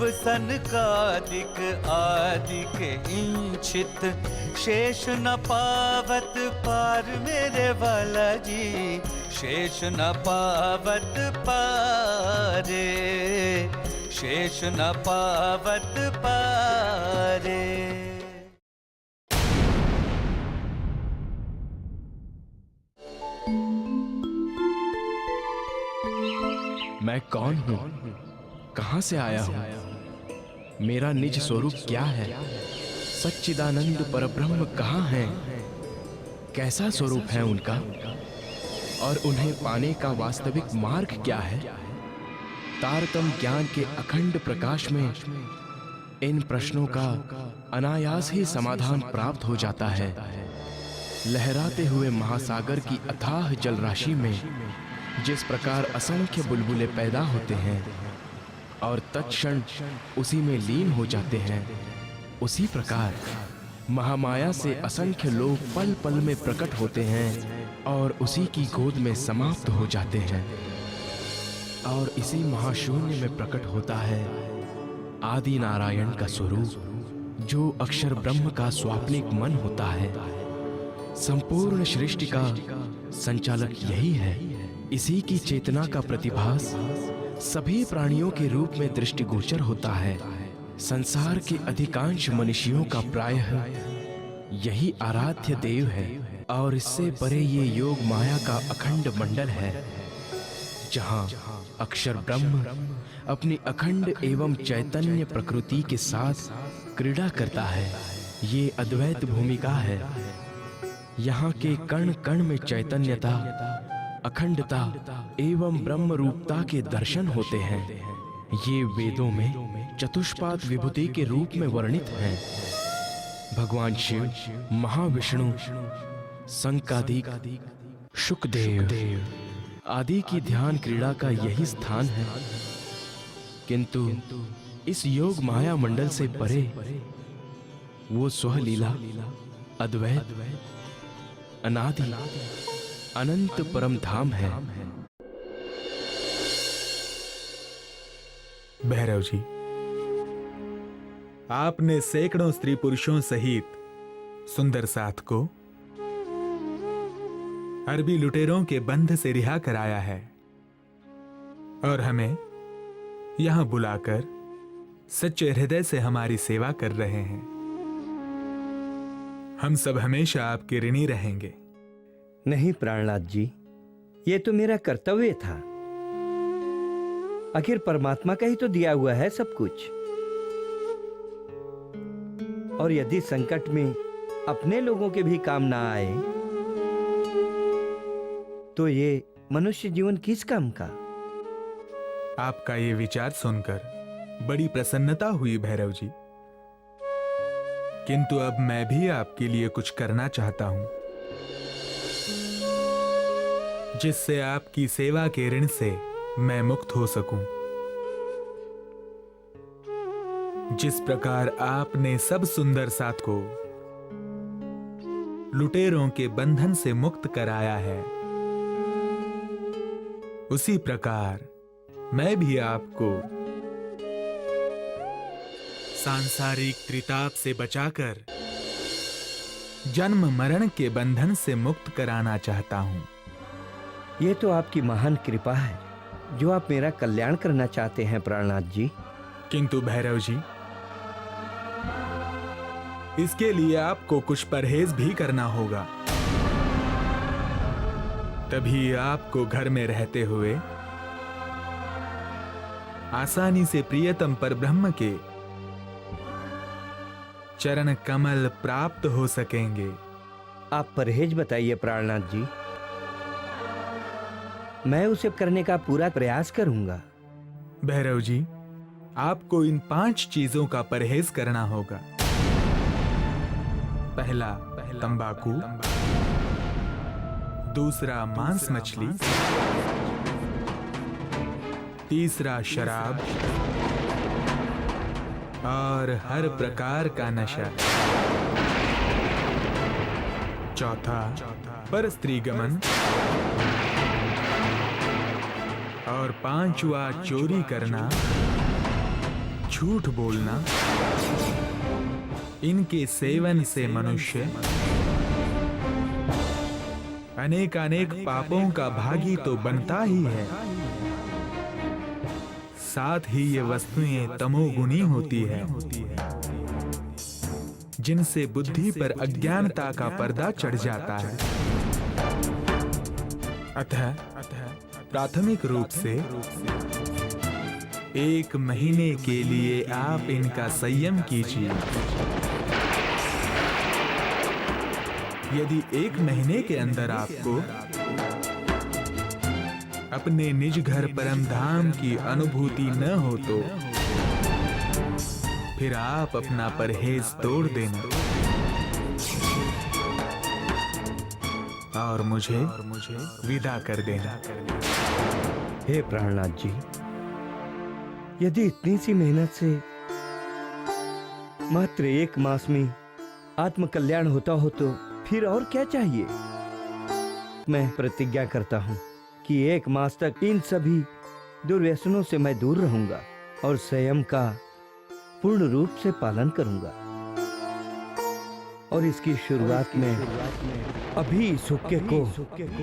शिव सनकादिक आदिक इंचित, शेष न पावत पार मेरे वाला जी, शेष न पावत पारे, शेष न पावत पारे। मैं कौन हूँ, कहाँ से आया हूँ, मेरा निज स्वरूप क्या है, सच्चिदानंद परब्रह्म कहाँ है, कैसा स्वरूप है उनका और उन्हें पाने का वास्तविक मार्ग क्या है। तारतम ज्ञान के अखंड प्रकाश में इन प्रश्नों का अनायास ही समाधान प्राप्त हो जाता है। लहराते हुए महासागर की अथाह जलराशि में जिस प्रकार असंख्य बुलबुले पैदा होते हैं और तत्क्षण उसी में लीन हो जाते हैं, उसी प्रकार महामाया से असंख्य लोग पल पल में प्रकट होते हैं और उसी की गोद में समाप्त हो जाते हैं। और इसी महाशून्य में प्रकट होता है आदि नारायण का स्वरूप, जो अक्षर ब्रह्म का स्वाप्निक मन होता है। संपूर्ण सृष्टि का संचालक यही है। इसी की चेतना का प्रतिभास सभी प्राणियों के रूप में दृष्टिगोचर होता है। संसार के अधिकांश मनुष्यों का प्रायः यही आराध्य देव है और इससे परे ये योग माया का अखंड मंडल है, जहां अक्षर ब्रह्म अपनी अखंड एवं चैतन्य प्रकृति के साथ क्रीड़ा करता है। ये अद्वैत भूमिका है। यहाँ के कण कण में चैतन्यता, अखंडता एवं ब्रह्म रूपता के दर्शन होते हैं। ये वेदों में चतुष्पाद विभूति के रूप में वर्णित हैं। भगवान शिव, महाविष्णु, संकादिक, शुकदेव आदि की ध्यान क्रीड़ा का यही स्थान है। किंतु इस योग माया मंडल से परे वो स्वलीला, अद्वैत, अनादि, अनंत परम धाम है। भैरव जी, आपने सैकड़ों स्त्री पुरुषों सहित सुंदर साथ को अरबी लुटेरों के बंध से रिहा कराया है और हमें यहां बुलाकर सच्चे हृदय से हमारी सेवा कर रहे हैं। हम सब हमेशा आपके ऋणी रहेंगे। नहीं प्राणनाथ जी, ये तो मेरा कर्तव्य था। आखिर परमात्मा का ही तो दिया हुआ है सब कुछ। और यदि संकट में अपने लोगों के भी काम ना आए तो ये मनुष्य जीवन किस काम का। आपका ये विचार सुनकर बड़ी प्रसन्नता हुई भैरव जी, किंतु अब मैं भी आपके लिए कुछ करना चाहता हूं, जिससे आपकी सेवा के ऋण से मैं मुक्त हो सकूं। जिस प्रकार आपने सब सुंदर साथ को लुटेरों के बंधन से मुक्त कराया है, उसी प्रकार मैं भी आपको सांसारिक त्रिताप से बचाकर जन्म मरण के बंधन से मुक्त कराना चाहता हूं। ये तो आपकी महान कृपा है जो आप मेरा कल्याण करना चाहते हैं प्राणनाथ जी। किंतु भैरव जी, इसके लिए आपको कुछ परहेज भी करना होगा। तभी आपको घर में रहते हुए आसानी से प्रियतम परब्रह्म के चरण कमल प्राप्त हो सकेंगे। आप परहेज बताइए प्राणनाथ जी, मैं उसे करने का पूरा प्रयास करूंगा। भैरव जी, आपको इन 5 चीजों का परहेज करना होगा। पहला तंबाकू, दूसरा मांस मछली, तीसरा शराब और हर प्रकार का नशा, चौथा परस्त्री गमन और 5वां चोरी करना, झूठ बोलना, इनके सेवन से मनुष्य अनेक अनेक पापों का भागी तो बनता ही है, साथ ही ये वस्तुएं तमोगुणी होती है, जिनसे बुद्धि पर अज्ञानता का पर्दा चढ़ जाता है। अतः प्राथमिक रूप से 1 महीने के लिए आप इनका संयम कीजिए। यदि 1 महीने के अंदर आपको अपने निज घर परम धाम की अनुभूति न हो तो फिर आप अपना परहेज तोड़ देना और मुझे विदा कर देना। हे प्राणनाथ जी, यदि इतनी सी मेहनत से मात्र 1 मास में आत्म कल्याण होता हो तो फिर और क्या चाहिए। मैं प्रतिज्ञा करता हूँ कि 1 मास तक इन सभी दुर्व्यसनों से मैं दूर रहूंगा और संयम का पूर्ण रूप से पालन करूंगा। और इसकी शुरुआत में अभी इस हुक्के को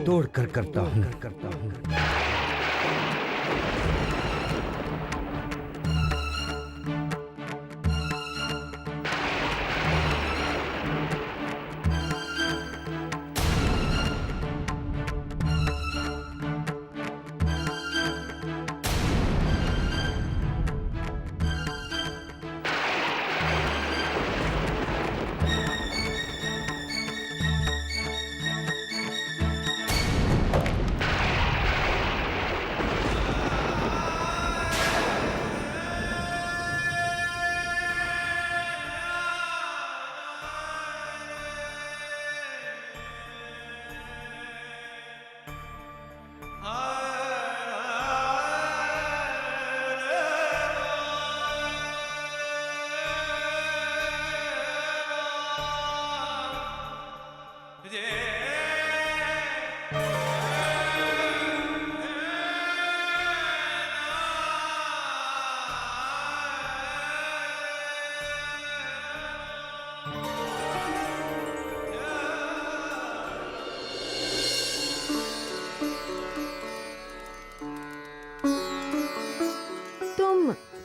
तोड़कर करता हूँ।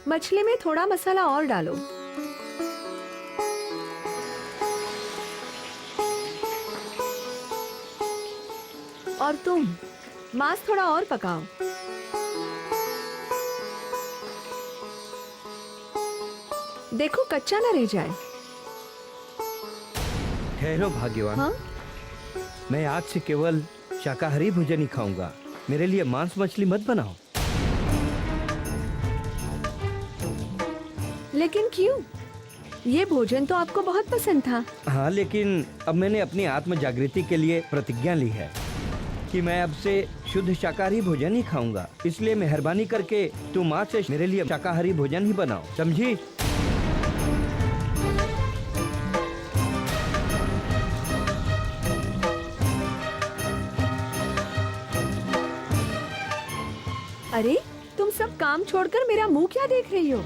मछली में थोड़ा मसाला और डालो। और तुम मांस थोड़ा और पकाओ। देखो कच्चा ना रह जाए। ठहरो भाग्यवान। हाँ? मैं आज से केवल शाकाहारी भोजन ही खाऊंगा। मेरे लिए मांस मछली मत बनाओ। लेकिन क्यों? ये भोजन तो आपको बहुत पसंद था। हाँ, लेकिन अब मैंने अपनी आत्म जागृति के लिए प्रतिज्ञा ली है कि मैं अब से शुद्ध शाकाहारी भोजन ही खाऊंगा। इसलिए मेहरबानी करके तुम आज से मेरे लिए शाकाहारी भोजन ही बनाओ, समझी? अरे तुम सब काम छोड़कर मेरा मुंह क्या देख रही हो?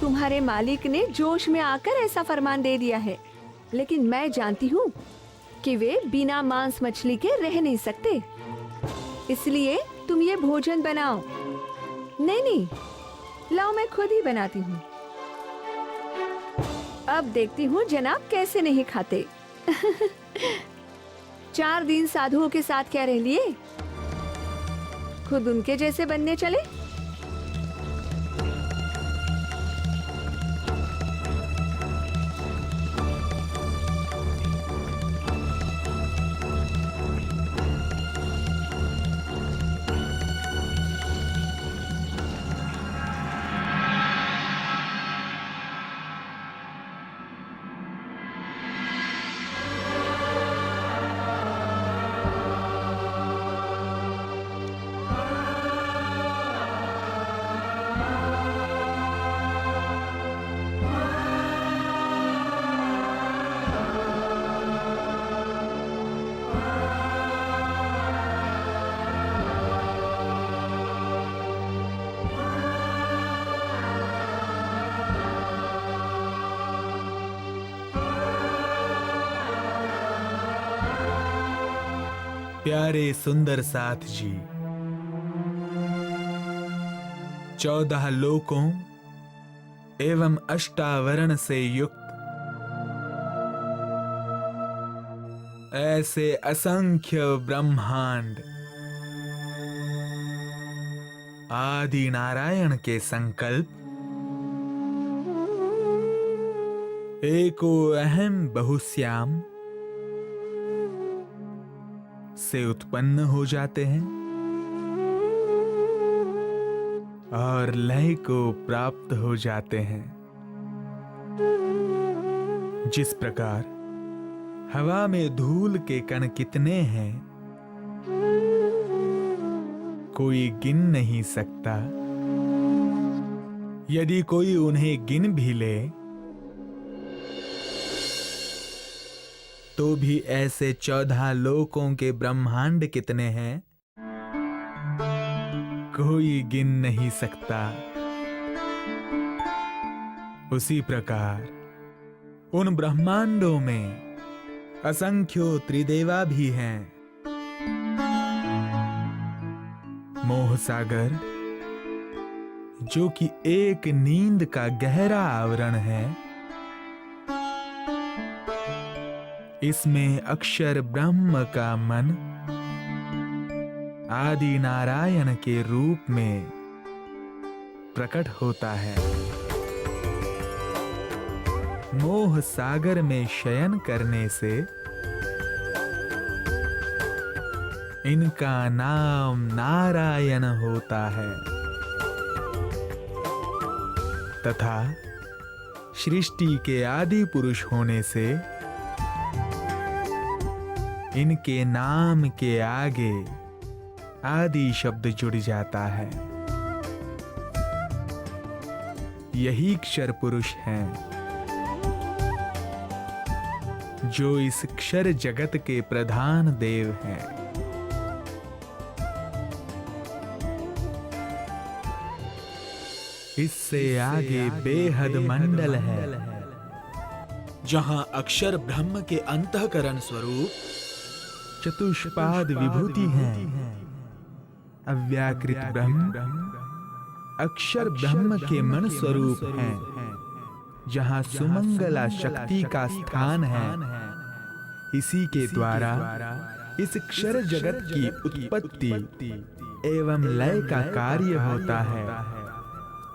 तुम्हारे मालिक ने जोश में आकर ऐसा फरमान दे दिया है, लेकिन मैं जानती हूँ कि वे बिना मांस मछली के रह नहीं सकते। इसलिए तुम ये भोजन बनाओ। नहीं, लाओ मैं खुद ही बनाती हूँ। अब देखती हूँ जनाब कैसे नहीं खाते। 4 दिन साधुओं के साथ क्या रह लिए, खुद उनके जैसे बनने चले। प्यारे सुंदर साथ जी, 14 लोकों एवं अष्टावरण से युक्त ऐसे असंख्य ब्रह्मांड आदि नारायण के संकल्प एको अहम बहुश्याम से उत्पन्न हो जाते हैं और लय को प्राप्त हो जाते हैं। जिस प्रकार हवा में धूल के कण कितने हैं कोई गिन नहीं सकता, यदि कोई उन्हें गिन भी ले तो भी ऐसे 14 लोकों के ब्रह्मांड कितने हैं कोई गिन नहीं सकता। उसी प्रकार उन ब्रह्मांडों में असंख्यो त्रिदेवा भी हैं। मोह सागर जो कि एक नींद का गहरा आवरण है, इसमें अक्षर ब्रह्म का मन आदि नारायण के रूप में प्रकट होता है। मोह सागर में शयन करने से इनका नाम नारायण होता है तथा सृष्टि के आदि पुरुष होने से इनके नाम के आगे आदि शब्द जुड़ जाता है। यही क्षर पुरुष हैं जो इस क्षर जगत के प्रधान देव हैं। इससे आगे बेहद मंडल है जहां अक्षर ब्रह्म के अंतःकरण स्वरूप चतुष्पाद विभूति हैं। अव्याकृत ब्रह्म अक्षर ब्रह्म के मन स्वरूप हैं जहां सुमंगला शक्ति का स्थान है। इसी के द्वारा इस क्षर जगत की उत्पत्ति एवं लय का कार्य होता है।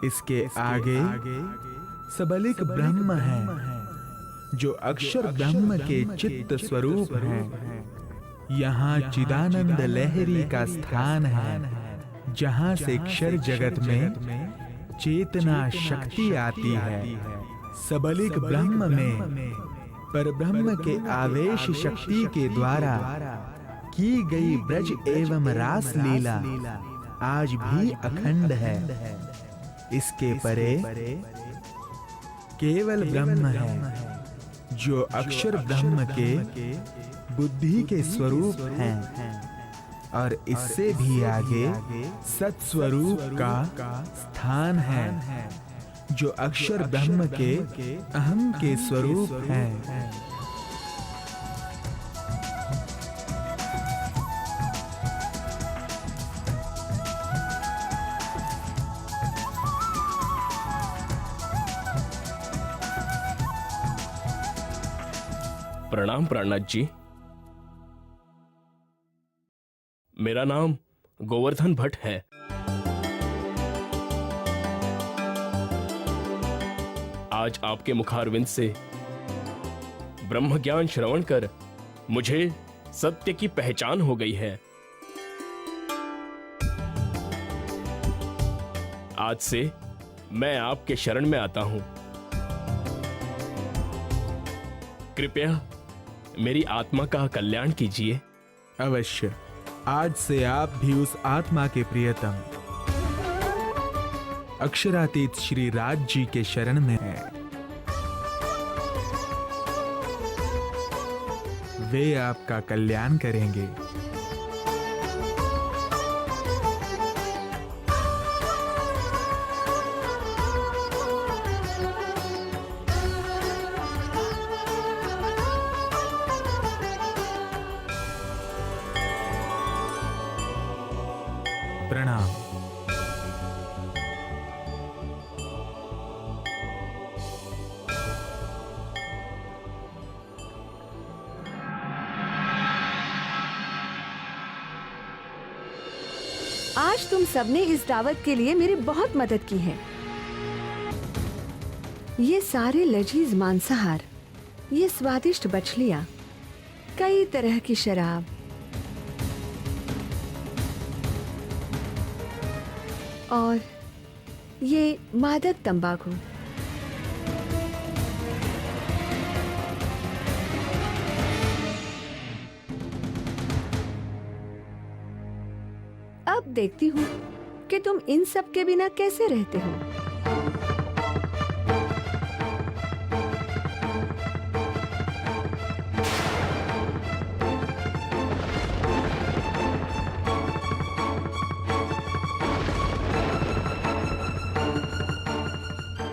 इसके आगे सबलिक ब्रह्म है जो अक्षर ब्रह्म के चित्त स्वरूप हैं। यहाँ चिदानंद लहरी का स्थान है जहाँ से क्षर जगत में चेतना शक्ति आती है। सबलिक ब्रह्म में परब्रह्म के आवेश शक्ति के द्वारा की गई ब्रज एवं रास लीला आज भी अखंड है। इसके परे केवल ब्रह्म है जो अक्षर ब्रह्म के बुद्धि के स्वरूप हैं और इससे भी आगे सत्स्वरूप का स्थान है जो अक्षर ब्रह्म के अहम के स्वरूप हैं। प्रणाम प्राणनाथ जी। मेरा नाम गोवर्धन भट्ट है। आज आपके मुखारविंद से ब्रह्म ज्ञान श्रवण कर मुझे सत्य की पहचान हो गई है। आज से मैं आपके शरण में आता हूं। कृपया मेरी आत्मा का कल्याण कीजिए। अवश्य। आज से आप भी उस आत्मा के प्रियतम अक्षरातीत श्री राज जी के शरण में हैं। वे आपका कल्याण करेंगे। आज तुम सबने इस दावत के लिए मेरी बहुत मदद की है। ये सारे लजीज मांसाहार, ये स्वादिष्ट बछलियां, कई तरह की शराब, और ये मादक तंबाकू, अब देखती हूँ कि तुम इन सब के बिना कैसे रहते हो।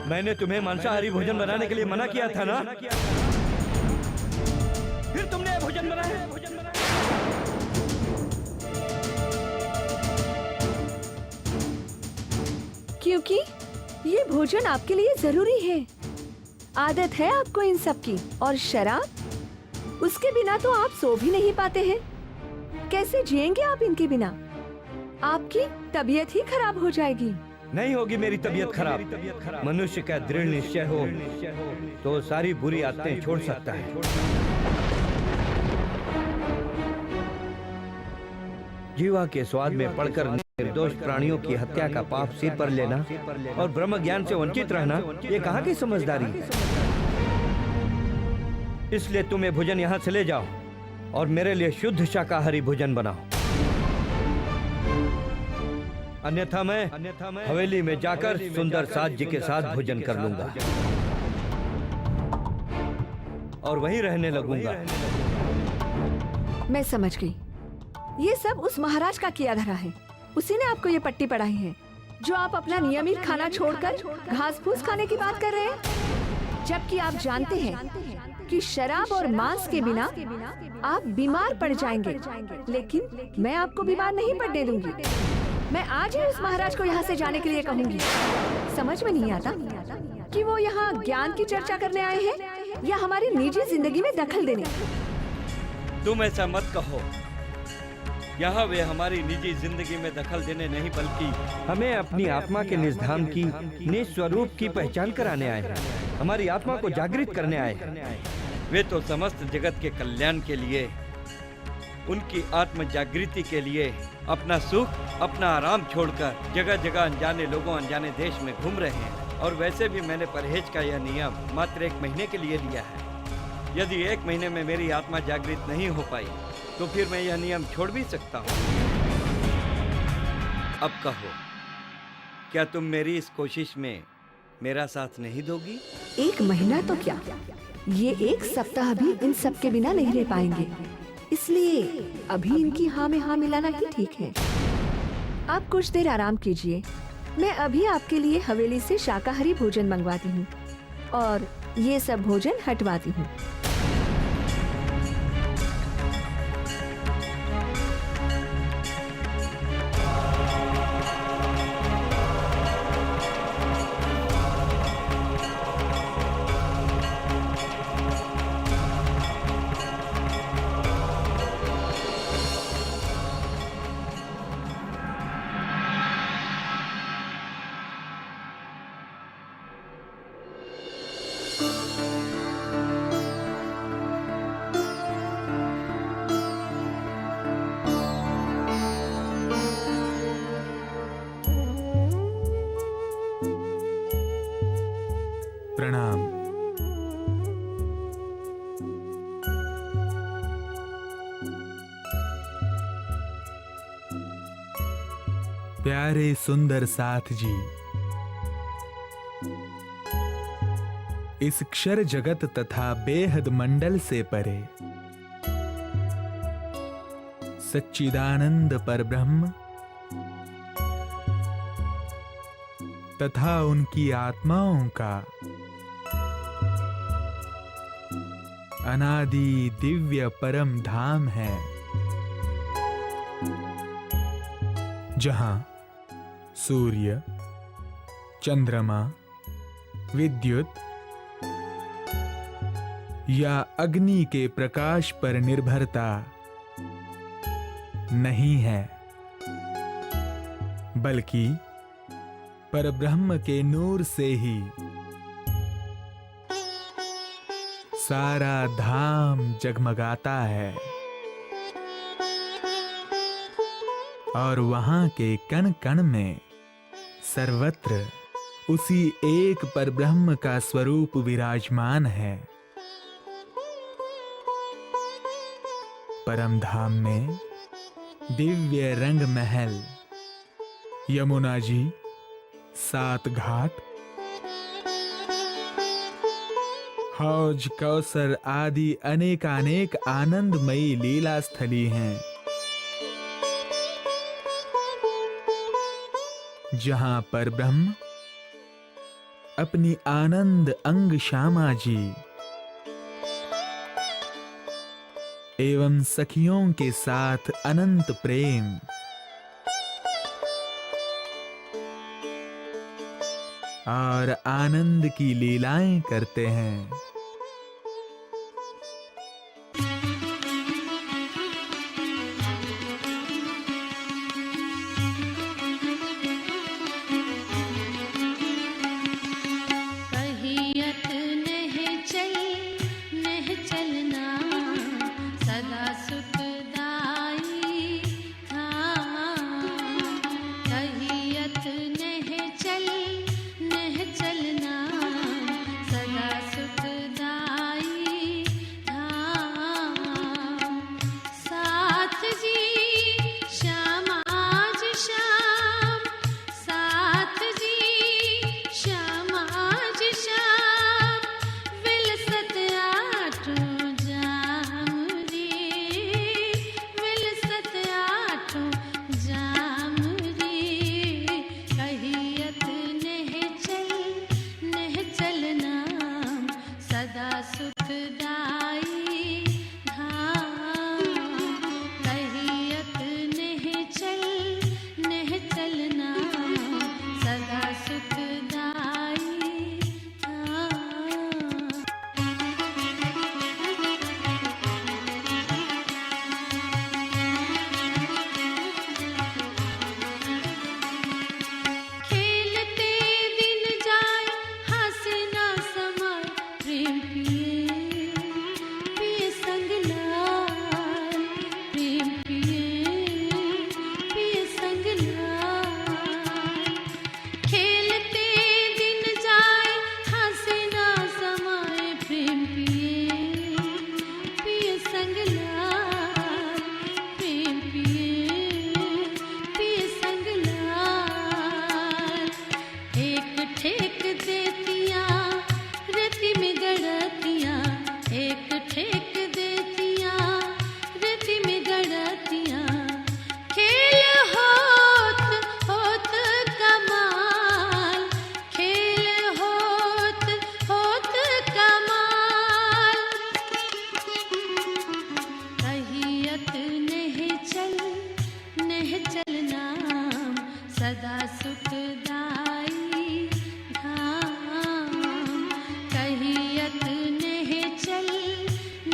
मैंने तुम्हें मांसाहारी भोजन बनाने के लिए मना किया था ना? फिर तुमने ये भोजन बनाया। क्योंकि ये भोजन आपके लिए जरूरी है। आदत है आपको इन सब की, और शराब, उसके बिना तो आप सो भी नहीं पाते हैं। कैसे जिएंगे आप इनके बिना? आपकी तबीयत ही खराब हो जाएगी। नहीं होगी मेरी तबीयत खराब। मनुष्य का दृढ़ निश्चय हो तो सारी बुरी आदतें छोड़ सकता है। जीवा के स्वाद में पड़कर निर्दोष प्राणियों की हत्या का पाप सिर पर लेना और ब्रह्म ज्ञान से वंचित रहना, ये कहाँ की समझदारी है? इसलिए तुम ये भोजन यहाँ से ले जाओ और मेरे लिए शुद्ध शाकाहारी भोजन बनाओ। अन्यथा मैं हवेली में जाकर सुंदर साज जी के साथ भोजन कर लूंगा और वहीं रहने लगूंगा। मैं समझ गई। ये सब उस महाराज का किया धरा है। उसी ने आपको ये पट्टी पढ़ाई है जो आप अपना नियमित खाना छोड़कर घास फूस खाने की बात कर रहे हैं, जबकि आप जानते हैं कि शराब और मांस के बिना आप बीमार पड़ जाएंगे। लेकिन मैं आपको बीमार नहीं पड़ने दूंगी। मैं आज ही उस महाराज को यहाँ से जाने के लिए कहूँगी। समझ में नहीं आता कि वो यहाँ ज्ञान की चर्चा करने आए हैं या हमारी निजी जिंदगी में दखल देने। तुम ऐसा मत कहो। यहाँ वे हमारी निजी जिंदगी में दखल देने नहीं, बल्कि हमें अपनी आत्मा के निजधाम की निज स्वरूप की पहचान कराने आए हैं। हमारी आत्मा को जागृत करने आए हैं। वे तो समस्त जगत के कल्याण के लिए, उनकी आत्म जागृति के लिए अपना सुख, अपना आराम छोड़कर जगह जगह अनजाने लोगों, अनजाने देश में घूम रहे हैं। और वैसे भी मैंने परहेज का यह नियम मात्र 1 महीने के लिए लिया है। यदि 1 महीने में मेरी आत्मा जागृत नहीं हो पाई तो फिर मैं यह नियम छोड़ भी सकता हूँ। अब कहो, क्या तुम मेरी इस कोशिश में मेरा साथ नहीं दोगी? 1 महीना तो क्या, ये 1 सप्ताह भी इन सब के बिना नहीं रह पाएंगे। इसलिए अभी इनकी हाँ में हाँ मिलाना ही ठीक है। आप कुछ देर आराम कीजिए। मैं अभी आपके लिए हवेली से शाकाहारी भोजन मंगवाती हूँ और ये सब भोजन हटवाती हूँ। प्रणाम। प्यारे सुंदर साथ जी, इस क्षर जगत तथा बेहद मंडल से परे सच्चिदानंद परब्रह्म तथा उनकी आत्माओं का अनादि दिव्य परम धाम है, जहां सूर्य, चंद्रमा, विद्युत या अग्नि के प्रकाश पर निर्भरता नहीं है। बल्कि परब्रह्म के नूर से ही सारा धाम जगमगाता है और वहां के कण कण में सर्वत्र उसी एक परब्रह्म का स्वरूप विराजमान है। परम धाम में दिव्य रंग महल, यमुना जी, 7 घाट, हौज, कौसर आदि अनेकानेक आनंदमयी लीला स्थली हैं, जहां परब्रह्म अपनी आनंद अंग श्यामा जी एवं सखियों के साथ अनंत प्रेम और आनंद की लीलाएं करते हैं। कहियत नहीं चल नहीं चलना सदा सुखदाई था। कहियत नहीं चल नहीं चलना सदा सुखदाई था। साथ जी श्याम आज शाम, साथ जी श्याम आज शाम, विलसत आठों जाम रे, विलसत आठों जाम रे। कहियत नहीं चल नहीं चलना सदा सुखदाई धाम। कहियत नहीं चल नहीं चलना सदा सुखदाई धाम। खेलते दिन जाए हंसना समय, प्रेम पिए पिए संग लाल, प्रेम पिए पिए संग लाल। खेलते दिन जाए हंसना समय, प्रेम पिए पिए संग लाल, प्रेम पिए पिए संग लाल। एक ठेक देतिया रति में गड़तिया, एक ठेक देतिया रति में गड़तिया। खेल होत होत कमाल, खेल होत होत कमाल। कहियत नहीं चल नहीं चलना सदा सुखदाई धाम। कहियत नहीं चल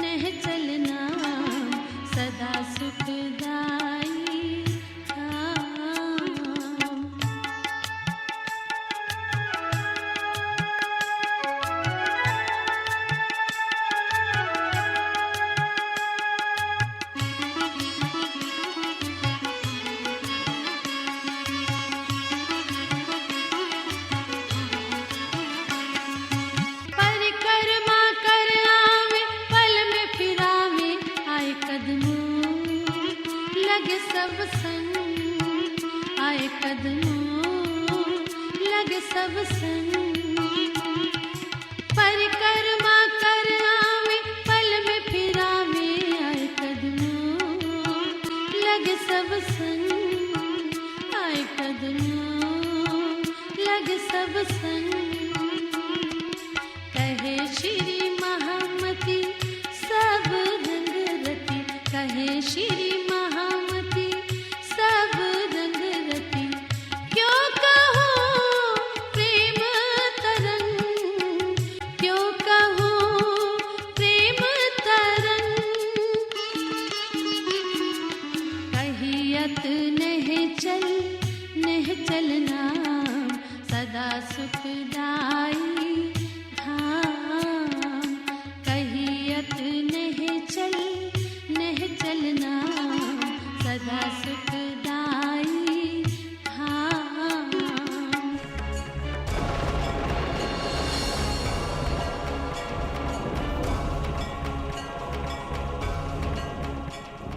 नहीं चलना सदा सुखदाई धाम। परिक्रमा कर आवे पल में फिरावे, आए कदमों लगे सब संग, आए कदमों लगे सब संग। परिक्रमा कर आवे पल में फिरावे, आए कदमों लगे सब संग, आए कदमों लगे सब संग। कहे श्री महामती सब रंग रति, कहे श्री महामती सब रंग रति। क्यों कहूँ प्रेम तरंग, क्यों कहूँ प्रेम तरंग। कहियत नहीं चल नहीं सुखदाई धाम, कहियत नहीं चलना, सदा सुखदाई धाम।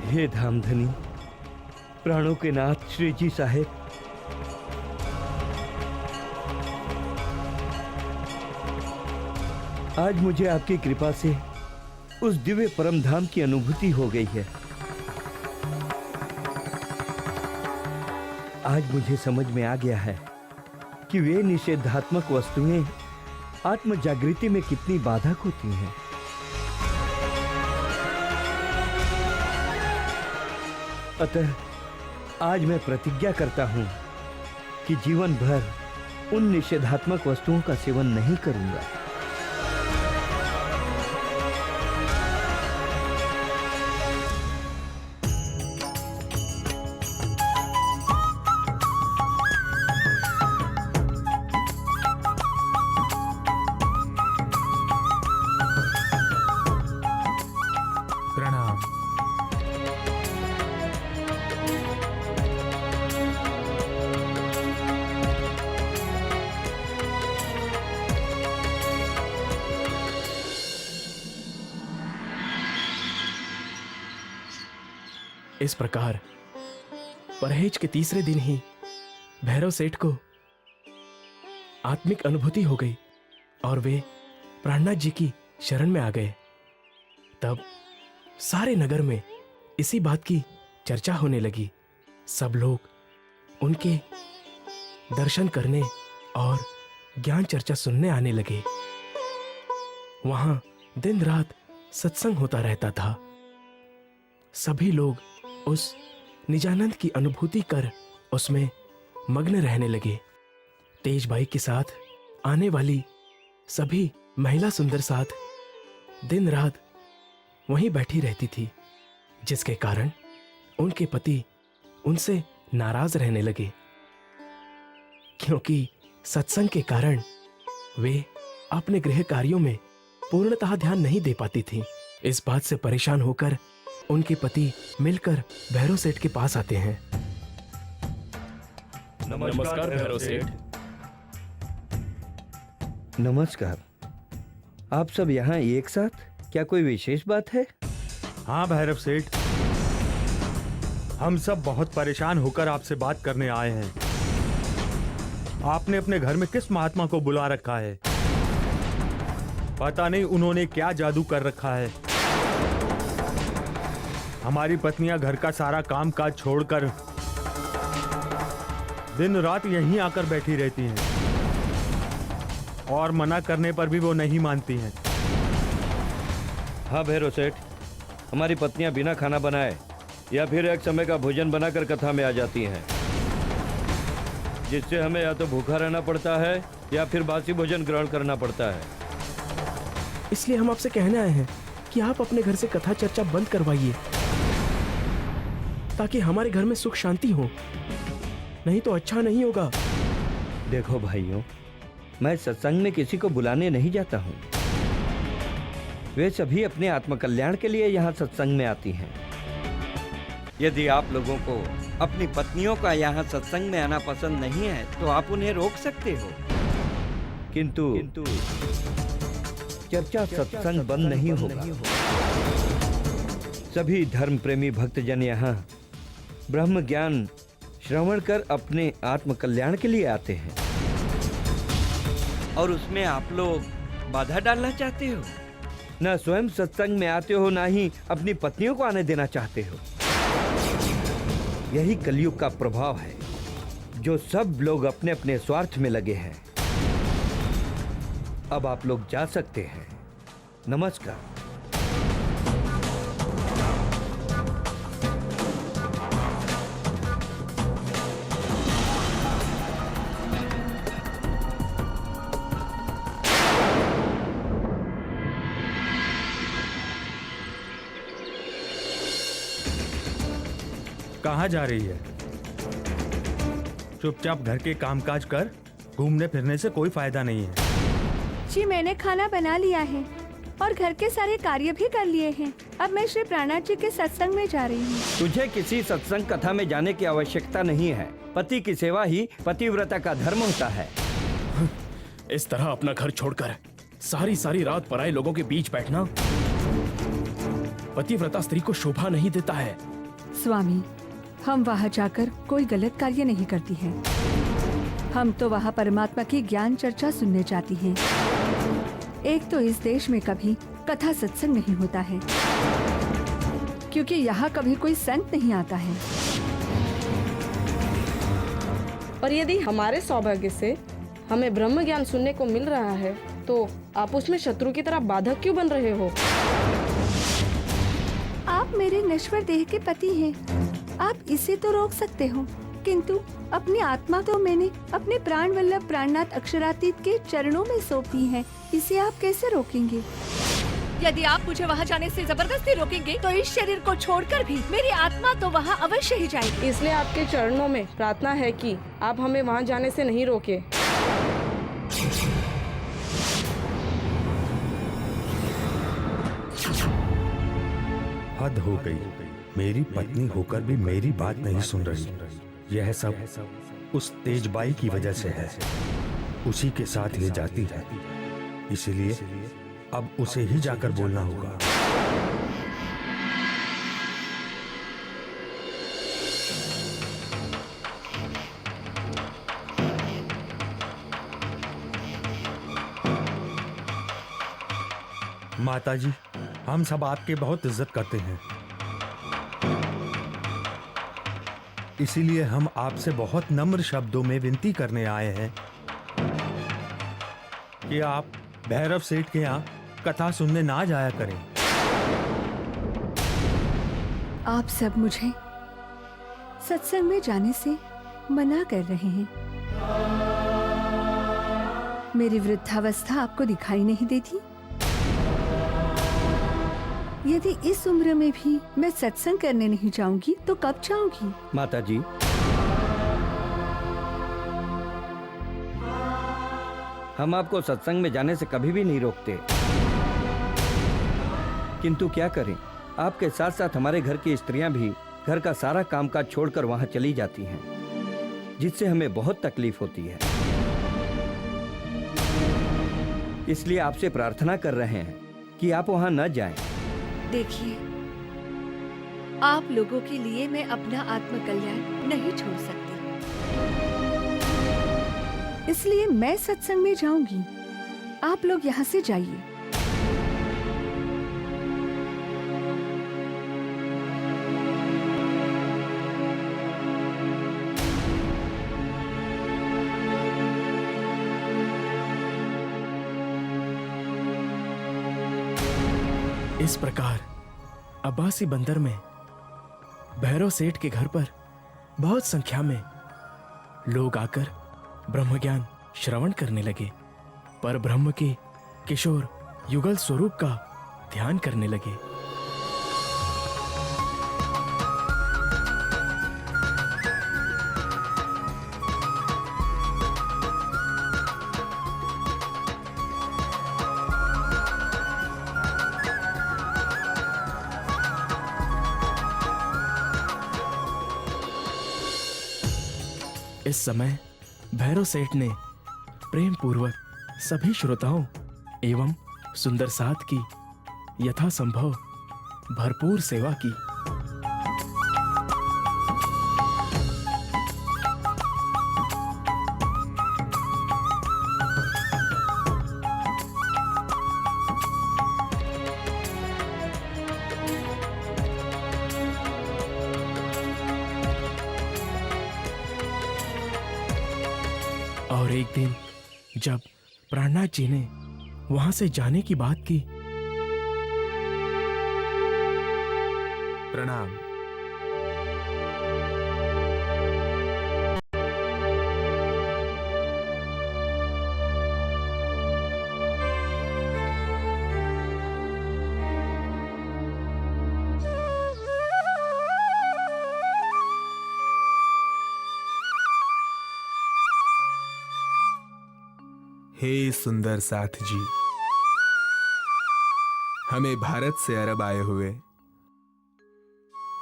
हे धामधनी, प्राणों के नाथ श्री जी साहेब, आज मुझे आपकी कृपा से उस दिव्य परम धाम की अनुभूति हो गई है। आज मुझे समझ में आ गया है कि वे निषेधात्मक वस्तुएं आत्म जागृति में कितनी बाधक होती हैं। अतः आज मैं प्रतिज्ञा करता हूं कि जीवन भर उन निषेधात्मक वस्तुओं का सेवन नहीं करूंगा। प्रणाम। इस प्रकार परहेज के तीसरे दिन ही भैरव सेठ को आत्मिक अनुभूति हो गई और वे प्राणनाथ जी की शरण में आ गए। तब सारे नगर में इसी बात की चर्चा होने लगी। सब लोग उनके दर्शन करने और ज्ञान चर्चा सुनने आने लगे। वहां दिन रात सत्संग होता रहता था। सभी लोग उस निजानंद की अनुभूति कर उसमें मग्न रहने लगे। तेजबाई के साथ आने वाली सभी महिला सुंदर साथ दिन रात वहीं बैठी रहती थी, जिसके कारण उनके पति उनसे नाराज रहने लगे, क्योंकि सत्संग के कारण वे अपने गृह कार्यों में पूर्णतः ध्यान नहीं दे पाती थीं। इस बात से परेशान होकर उनके पति मिलकर भैरव सेठ के पास आते हैं। नमस्कार भैरव सेठ। नमस्कार। आप सब यहाँ एक साथ, क्या कोई विशेष बात है? हाँ भैरव सेठ, हम सब बहुत परेशान होकर आपसे बात करने आए हैं। आपने अपने घर में किस महात्मा को बुला रखा है? पता नहीं उन्होंने क्या जादू कर रखा है। हमारी पत्नियां घर का सारा काम काज छोड़कर दिन रात यहीं आकर बैठी रहती हैं और मना करने पर भी वो नहीं मानती हैं। हाँ भैरव सेठ, हमारी पत्नियां बिना खाना बनाए या फिर एक समय का भोजन बनाकर कथा में आ जाती हैं, जिससे हमें या तो भूखा रहना पड़ता है या फिर बासी भोजन ग्रहण करना पड़ता है। इसलिए हम आपसे कहने आए हैं कि आप अपने घर से कथा चर्चा बंद करवाइए, ताकि हमारे घर में सुख शांति हो। नहीं तो अच्छा नहीं होगा। देखो भाइयों, मैं सत्संग में किसी को बुलाने नहीं जाता हूँ। वे सभी अपने आत्मकल्याण के लिए यहाँ सत्संग में आती हैं। यदि आप लोगों को अपनी पत्नियों का यहाँ सत्संग में आना पसंद नहीं है तो आप उन्हें रोक सकते हो, किंतु चर्चा सत्संग बंद नहीं होगा। सभी धर्म प्रेमी भक्तजन यहाँ ब्रह्म ज्ञान श्रवण कर अपने आत्म कल्याण के लिए आते हैं, और उसमें आप लोग बाधा डालना चाहते हो। न स्वयं सत्संग में आते हो, ना ही अपनी पत्नियों को आने देना चाहते हो। यही कलयुग का प्रभाव है, जो सब लोग अपने अपने स्वार्थ में लगे हैं। अब आप लोग जा सकते हैं। नमस्कार। कहाँ जा रही है? चुपचाप घर के कामकाज कर घूमने फिरने से कोई फायदा नहीं है। जी मैंने खाना बना लिया है और घर के सारे कार्य भी कर लिए हैं। अब मैं श्री प्राणनाथ जी के सत्संग में जा रही हूँ। तुझे किसी सत्संग कथा में जाने की आवश्यकता नहीं है। पति की सेवा ही पतिव्रता का धर्म होता है। इस तरह अपना घर छोड़कर सारी सारी रात पराये लोगों के बीच बैठना पतिव्रता स्त्री को शोभा नहीं देता है। स्वामी, हम वहाँ जाकर कोई गलत कार्य नहीं करती हैं। हम तो वहाँ परमात्मा की ज्ञान चर्चा सुनने जाती हैं। एक तो इस देश में कभी कथा सत्संग नहीं होता है, क्योंकि यहाँ कभी कोई संत नहीं आता है। और यदि हमारे सौभाग्य से हमें ब्रह्म ज्ञान सुनने को मिल रहा है, तो आप उसमें शत्रु की तरह बाधक क्यों बन रहे हो? आप मेरे नश्वर देह के पति हैं। आप इसे तो रोक सकते हो, किंतु अपनी आत्मा तो मैंने अपने प्राण वल्लभ प्राणनाथ अक्षरातीत के चरणों में सौंप दी है। इसे आप कैसे रोकेंगे? यदि आप मुझे वहाँ जाने से जबरदस्ती रोकेंगे, तो इस शरीर को छोड़कर भी मेरी आत्मा तो वहाँ अवश्य ही जाएगी। इसलिए आपके चरणों में प्रार्थना है कि आप हमें वहाँ जाने से नहीं रोके। हद हो गई। मेरी पत्नी होकर भी मेरी बात नहीं सुन रही। यह सब उस तेजबाई की वजह से है। उसी के साथ ले जाती है, इसीलिए अब उसे ही जाकर बोलना होगा। माताजी, हम सब आपके बहुत इज्जत करते हैं, इसीलिए हम आपसे बहुत नम्र शब्दों में विनती करने आए हैं कि आप भैरव सेठ के यहाँ कथा सुनने ना जाया करें। आप सब मुझे सत्संग में जाने से मना कर रहे हैं। मेरी वृद्धावस्था आपको दिखाई नहीं देती? यदि इस उम्र में भी मैं सत्संग करने नहीं जाऊंगी तो कब जाऊंगी? माताजी, हम आपको सत्संग में जाने से कभी भी नहीं रोकते, किंतु क्या करें, आपके साथ साथ हमारे घर की स्त्रियां भी घर का सारा कामकाज छोड़कर वहां चली जाती हैं, जिससे हमें बहुत तकलीफ होती है। इसलिए आपसे प्रार्थना कर रहे हैं कि आप वहां न जाएं। देखिए, आप लोगों के लिए मैं अपना आत्मकल्याण नहीं छोड़ सकती, इसलिए मैं सत्संग में जाऊंगी। आप लोग यहाँ से जाइए। इस प्रकार अब्बासी बंदर में भैरव सेठ के घर पर बहुत संख्या में लोग आकर ब्रह्मज्ञान श्रवण करने लगे, पर ब्रह्म के किशोर युगल स्वरूप का ध्यान करने लगे। इस समय भैरव सेठ ने प्रेम पूर्वक सभी श्रोताओं एवं सुंदर साथ की यथासंभव भरपूर सेवा की। और एक दिन जब प्राणनाथ जी ने वहां से जाने की बात की। प्रणाम। हे सुंदर साथ जी, हमें भारत से अरब आए हुए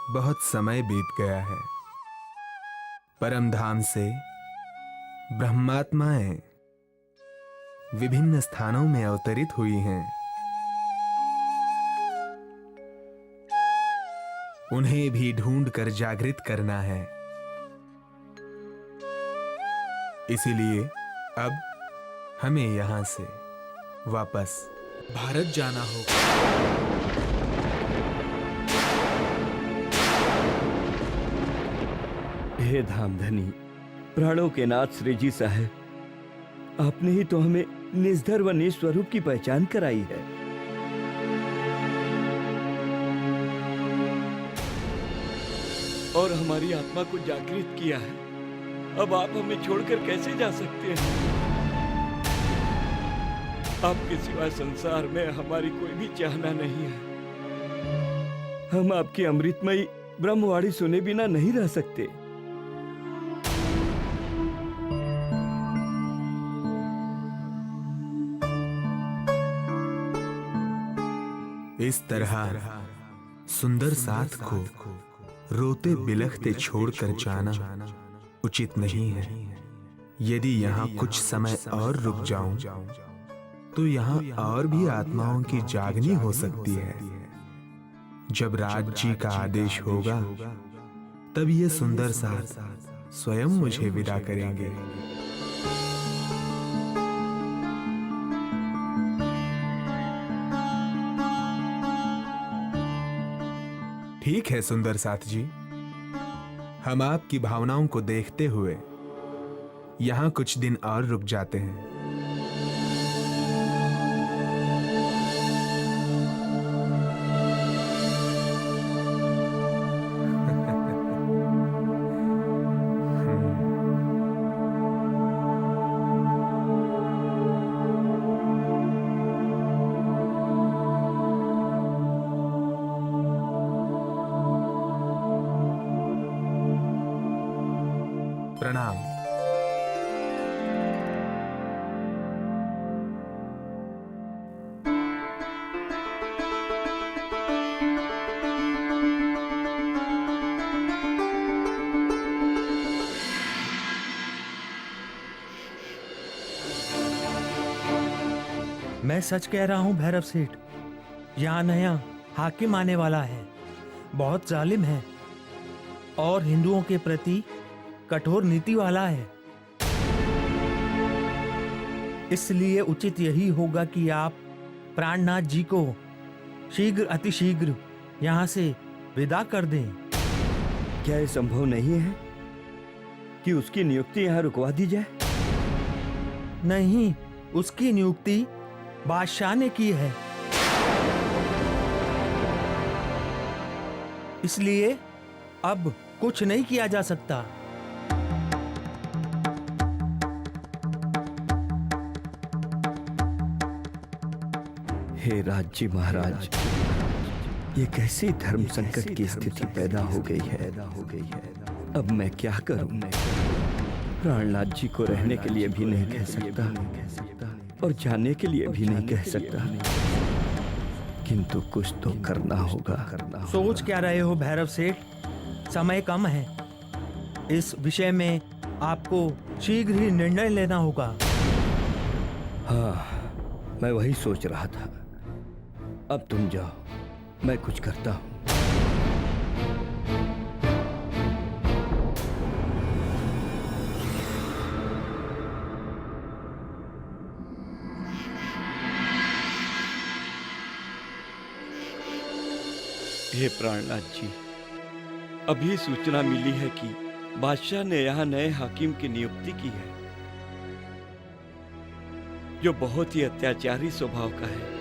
बहुत समय बीत गया है। परम धाम से ब्रह्मात्माएं विभिन्न स्थानों में अवतरित हुई हैं। उन्हें भी ढूंढ कर जागृत करना है। इसीलिए अब हमें यहां से वापस भारत जाना होगा। हे धामधनी, प्राणों के नाथ श्री जी साहब, आपने ही तो हमें निस्धर व निस्वरूप की पहचान कराई है। और हमारी आत्मा को जागृत किया है। अब आप हमें छोड़कर कैसे जा सकते हैं? आपके सिवा संसार में हमारी कोई भी चाहना नहीं है। हम आपकी अमृतमयी ब्रह्मवाणी सुने बिना नहीं रह सकते। इस तरह सुंदर साथ को रोते बिलखते छोड़कर जाना उचित नहीं है। यदि यहाँ कुछ समय और रुक जाऊं तो यहाँ और भी आत्माओं की जागनी हो सकती है। जब राज जी का आदेश होगा तब ये सुंदर साथ स्वयं मुझे विदा करेंगे। ठीक है सुंदर साथ जी, हम आपकी भावनाओं को देखते हुए यहां कुछ दिन और रुक जाते हैं। प्रणाम। मैं सच कह रहा हूं भैरव सेठ, यहाँ नया हाकिम आने वाला है। बहुत जालिम है और हिंदुओं के प्रति कठोर नीति वाला है। इसलिए उचित यही होगा कि आप प्राणनाथ जी को शीघ्र अतिशीघ्र यहाँ से विदा कर दें। क्या यह संभव नहीं है कि उसकी नियुक्ति यहाँ रुकवा दी जाए? नहीं, उसकी नियुक्ति बादशाह ने की है। इसलिए अब कुछ नहीं किया जा सकता। हे राज्य महाराज, ये कैसी धर्म संकट की स्थिति पैदा हो गई है। अब मैं क्या करूं? प्राणनाथ जी को रहने के लिए भी नहीं कह सकता और जाने के लिए भी नहीं कह सकता, किंतु कुछ तो करना होगा। सोच क्या रहे हो भैरव सेठ? समय कम है। इस विषय में आपको शीघ्र ही निर्णय लेना होगा। हाँ, मैं वही सोच रहा था। अब तुम जाओ, मैं कुछ करता हूं। हे प्राणनाथ जी, अभी सूचना मिली है कि बादशाह ने यहाँ नए हाकिम की नियुक्ति की है, जो बहुत ही अत्याचारी स्वभाव का है।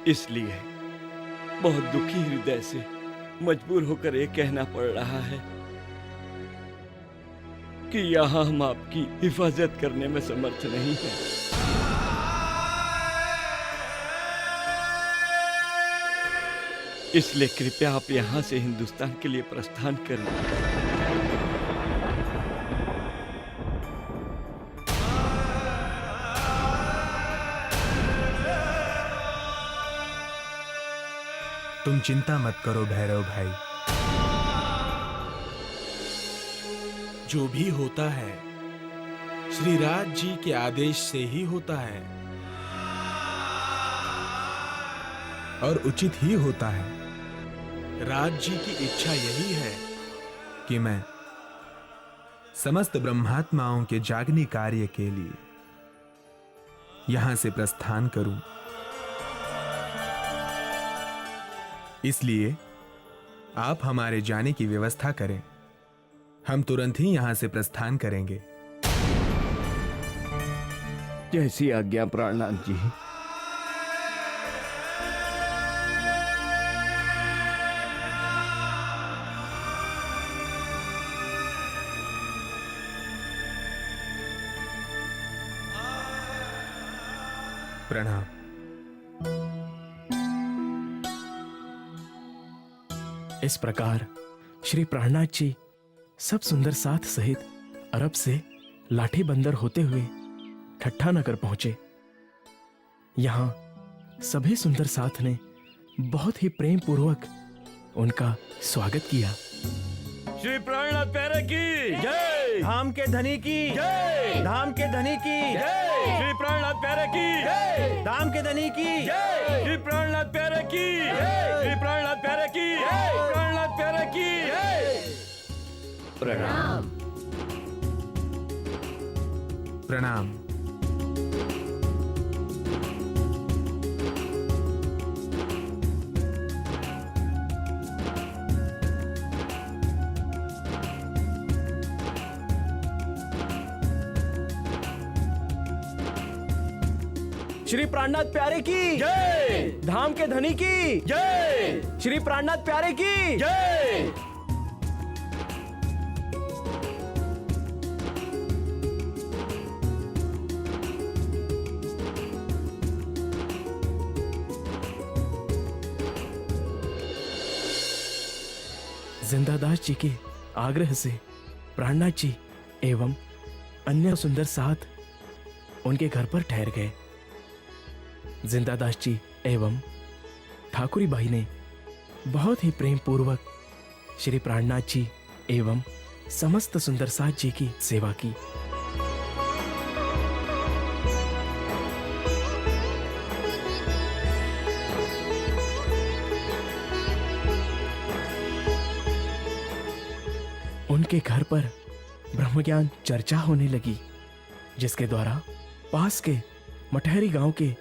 इसलिए बहुत दुखी हृदय से मजबूर होकर ये कहना पड़ रहा है कि यहाँ हम आपकी हिफाजत करने में समर्थ नहीं हैं। इसलिए कृपया आप यहाँ से हिंदुस्तान के लिए प्रस्थान करें। तुम चिंता मत करो भैरव भाई। जो भी होता है श्री राज जी के आदेश से ही होता है और उचित ही होता है राज जी की इच्छा यही है कि मैं समस्त ब्रह्मात्माओं के जागने कार्य के लिए यहां से प्रस्थान करूं। इसलिए आप हमारे जाने की व्यवस्था करें, हम तुरंत ही यहां से प्रस्थान करेंगे। जैसी आज्ञा प्राणनाथ जी। प्रणाम। इस प्रकार श्री प्राणनाथ जी सब सुंदर साथ सहित अरब से लाठी बंदर होते हुए ठट्ठा नगर पहुंचे। यहाँ सभी सुंदर साथ ने बहुत ही प्रेम पूर्वक उनका स्वागत किया। श्री प्राणनाथ प्यारे की जय। धाम के धनी की जय। धाम के धनी की जय। श्री प्राणनाथ प्यारे की जय। धाम के धनी की जय। श्री प्राणनाथ प्यारे की जय। श्री प्राणनाथ प्यारे की जय। प्राणनाथ प्यारे की जय। प्रणाम। प्रणाम। श्री प्राणनाथ प्यारे की जय। धाम के धनी की जय। श्री प्राणनाथ प्यारे की जय। जिंदादास जी के आग्रह से प्राणनाथ जी एवं अन्य सुंदर साथ उनके घर पर ठहर गए। जिंदादास जी एवं ठाकुरी बाई ने बहुत ही प्रेम पूर्वक श्री प्राणनाथ जी एवं समस्त सुंदर साथ जी की सेवा की। उनके घर पर ब्रह्मज्ञान चर्चा होने लगी, जिसके द्वारा पास के मटहरी गांव के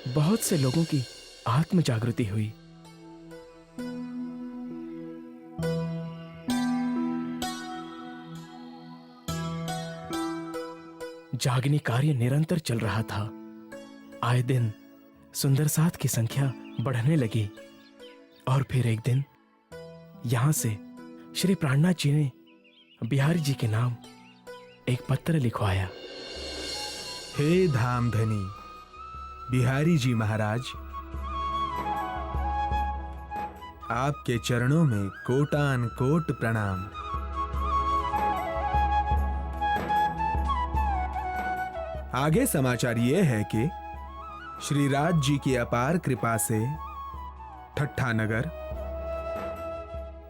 बहुत से लोगों की आत्म जागृति हुई। जागनी कार्य निरंतर चल रहा था। आए दिन सुंदर साथ की संख्या बढ़ने लगी और फिर एक दिन यहां से श्री प्राणनाथ जी ने बिहारी जी के नाम एक पत्र लिखवाया। हे धाम धनी बिहारी जी महाराज, आपके चरणों में कोटान कोट प्रणाम। आगे समाचार ये है कि श्री राज जी की अपार कृपा से ठट्ठा नगर,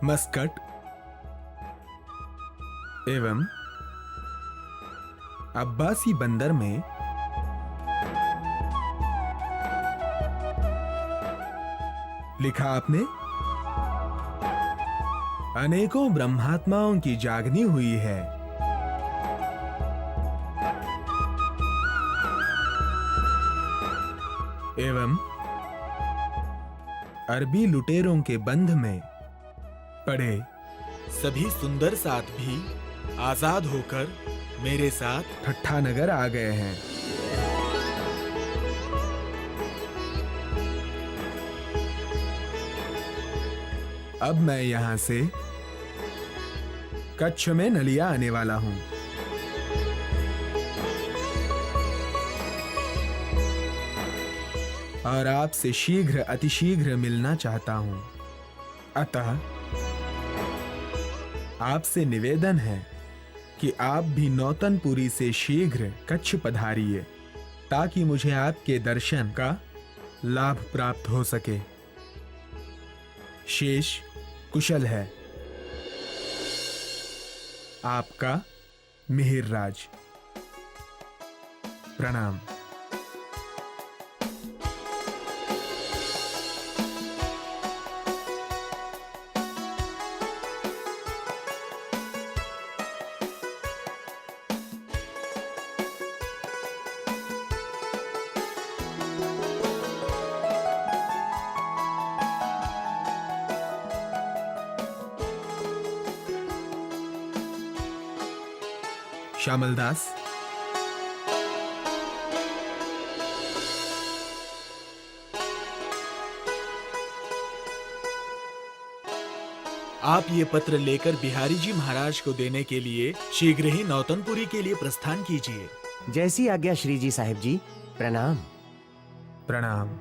मस्कट एवं अब्बासी बंदर में लिखा आपने, अनेकों ब्रह्मात्माओं की जागनी हुई है। एवं अरबी लुटेरों के बंध में पड़े सभी सुंदर साथ भी आजाद होकर मेरे साथ ठट्ठा नगर आ गए हैं। अब मैं यहां से कच्छ में नलिया आने वाला हूं। और आपसे शीघ्र अतिशीघ्र मिलना चाहता हूं। अतः आपसे निवेदन है कि आप भी नौतनपुरी से शीघ्र कच्छ पधारिए, ताकि मुझे आपके दर्शन का लाभ प्राप्त हो सके। शेष कुशल है। आपका मिहिरराज। प्रणाम। श्यामलदास, आप ये पत्र लेकर बिहारी जी महाराज को देने के लिए शीघ्र ही नौतनपुरी के लिए प्रस्थान कीजिए। जैसी आज्ञा श्री जी साहिब जी। प्रणाम। प्रणाम।